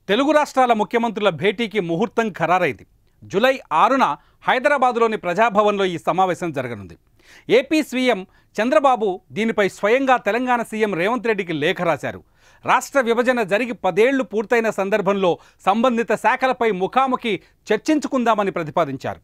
తెలుగు రాష్ట్రాల ముఖ్యమంత్రుల భేటీకి ముహూర్తం ఖరారైంది. జూలై 6న హైదరాబాద్లోని ప్రజాభవన్లో ఈ సమావేశం జరగనుంది. ఏపీ సీఎం చంద్రబాబు దీనిపై స్వయంగా తెలంగాణ సీఎం రేవంత్ రెడ్డికి లేఖ రాశారు. రాష్ట్ర విభజన జరిగి 10 ఏళ్లు పూర్తయిన సందర్భంలో సంబంధిత శాఖలపై ముఖాముఖి చర్చించుకుందామని ప్రతిపాదించారు.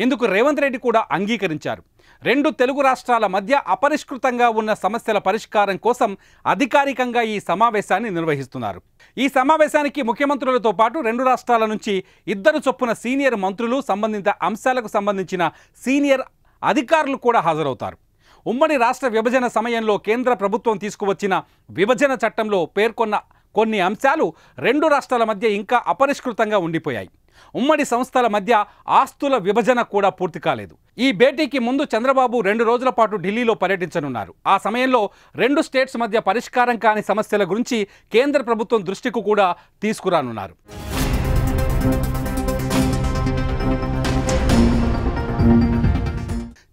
ఇందుకు రేవంత్ రెడ్డి కూడా అంగీకరించారు. రెండు తెలుగు రాష్ట్రాల మధ్య అపరిష్కృతంగా ఉన్న సమస్యల పరిష్కారం కోసం అధికారికంగా ఈ సమావేశాన్ని నిర్వహిస్తున్నారు. ఈ సమావేశానికి ముఖ్యమంత్రులతో పాటు రెండు రాష్ట్రాల నుంచి 2 చొప్పున సీనియర్ మంత్రులు, సంబంధిత అంశాలకు సంబంధించిన సీనియర్ అధికారులు కూడా హాజరవుతారు. ఉమ్మడి రాష్ట్ర విభజన సమయంలో కేంద్ర ప్రభుత్వం తీసుకువచ్చిన విభజన చట్టంలో పేర్కొన్న కొన్ని అంశాలు రెండు రాష్ట్రాల మధ్య ఇంకా అపరిష్కృతంగా ఉండిపోయాయి. ఉమ్మడి సంస్థల మధ్య ఆస్తుల విభజన కూడా పూర్తి కాలేదు. ఈ భేటీకి ముందు చంద్రబాబు 2 రోజుల పాటు ఢిల్లీలో పర్యటించనున్నారు. ఆ సమయంలో రెండు స్టేట్స్ మధ్య పరిష్కారం కాని సమస్యల గురించి కేంద్ర ప్రభుత్వం దృష్టికి కూడా తీసుకురానున్నారు.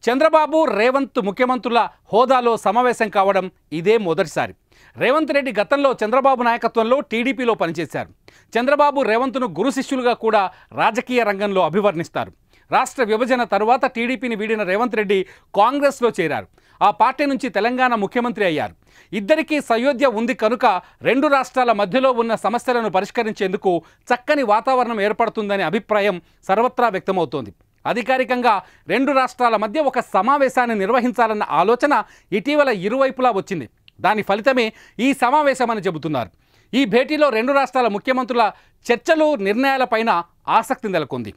చంద్రబాబు, రేవంత్ ముఖ్యమంత్రుల హోదాలో సమావేశం కావడం ఇదే మొదటిసారి. రేవంత్ రెడ్డి గతంలో చంద్రబాబు నాయకత్వంలో టీడీపీలో పనిచేశారు. చంద్రబాబు రేవంత్ను గురు శిష్యులుగా కూడా రాజకీయ రంగంలో అభివర్ణిస్తారు. రాష్ట్ర విభజన తరువాత టీడీపీని వీడిన రేవంత్ రెడ్డి కాంగ్రెస్లో చేరారు. ఆ పార్టీ నుంచి తెలంగాణ ముఖ్యమంత్రి అయ్యారు. ఇద్దరికీ సయోధ్య ఉంది కనుక రెండు రాష్ట్రాల మధ్యలో ఉన్న సమస్యలను పరిష్కరించేందుకు చక్కని వాతావరణం ఏర్పడుతుందనే అభిప్రాయం సర్వత్రా వ్యక్తమవుతోంది. అధికారికంగా రెండు రాష్ట్రాల మధ్య ఒక సమావేశాన్ని నిర్వహించాలన్న ఆలోచన ఇటీవల ఇరువైపులా వచ్చింది. దాని ఫలితమే ఈ సమావేశమని చెబుతున్నారు. ఈ భేటీలో రెండు రాష్ట్రాల ముఖ్యమంత్రుల చర్చలు, నిర్ణయాలపైన ఆసక్తి నెలకొంది.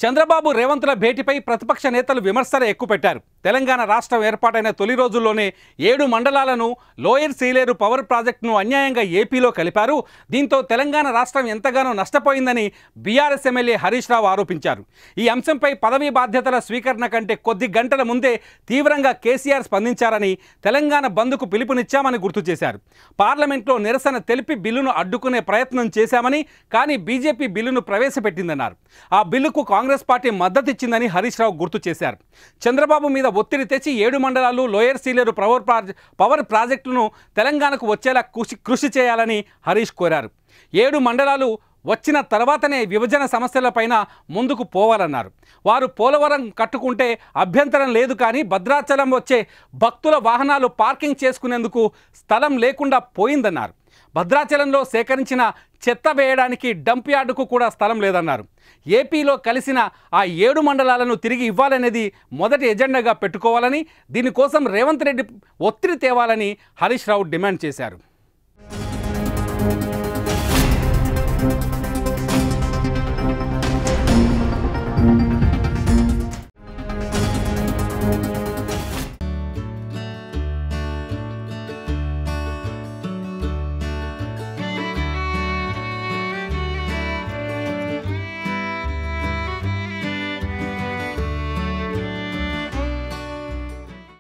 చంద్రబాబు రేవంత్ల భేటీపై ప్రతిపక్ష నేతలు విమర్శలు ఎక్కుపెట్టారు. తెలంగాణ రాష్ట్రం ఏర్పాటైన తొలి రోజుల్లోనే 7 మండలాలను లోయర్ సీలేరు పవర్ ప్రాజెక్టును అన్యాయంగా ఏపీలో కలిపారు. దీంతో తెలంగాణ రాష్ట్రం ఎంతగానో నష్టపోయిందని బీఆర్ఎస్ ఎమ్మెల్యే హరీష్ రావు ఆరోపించారు. ఈ అంశంపై పదవీ బాధ్యతల స్వీకరణ కంటే కొద్ది గంటల ముందే తీవ్రంగా కేసీఆర్ స్పందించారని, తెలంగాణ బంద్కు పిలుపునిచ్చామని గుర్తు చేశారు. పార్లమెంట్లో నిరసన తెలిపి బిల్లును అడ్డుకునే ప్రయత్నం చేశామని, కానీ బీజేపీ బిల్లును ప్రవేశపెట్టిందన్నారు. ఆ బిల్లుకు కాంగ్రెస్ పార్టీ మద్దతిచ్చిందని హరీష్ రావు గుర్తు చేశారు. చంద్రబాబు మీద ఒత్తిడి తెచ్చి 7 మండలాలు లోయర్ సీలేరు పవర్ ప్రాజెక్టును తెలంగాణకు వచ్చేలా కృషి చేయాలని హరీష్ కోరారు. 7 మండలాలు వచ్చిన తర్వాతనే విభజన సమస్యలపైన ముందుకు పోవాలన్నారు. వారు పోలవరం కట్టుకుంటే అభ్యంతరం లేదు, కానీ భద్రాచలం వచ్చే భక్తుల వాహనాలు పార్కింగ్ చేసుకునేందుకు స్థలం లేకుండా పోయిందన్నారు. భద్రాచలంలో సేకరించిన చెత్త వేయడానికి డంప్ యార్డుకు కూడా స్థలం లేదన్నారు. ఏపీలో కలిసిన ఆ 7 మండలాలను తిరిగి ఇవ్వాలనేది మొదటి ఎజెండాగా పెట్టుకోవాలని, దీనికోసం రేవంత్ రెడ్డి ఒత్తిడి తేవాలని హరీష్ రావు డిమాండ్ చేశారు.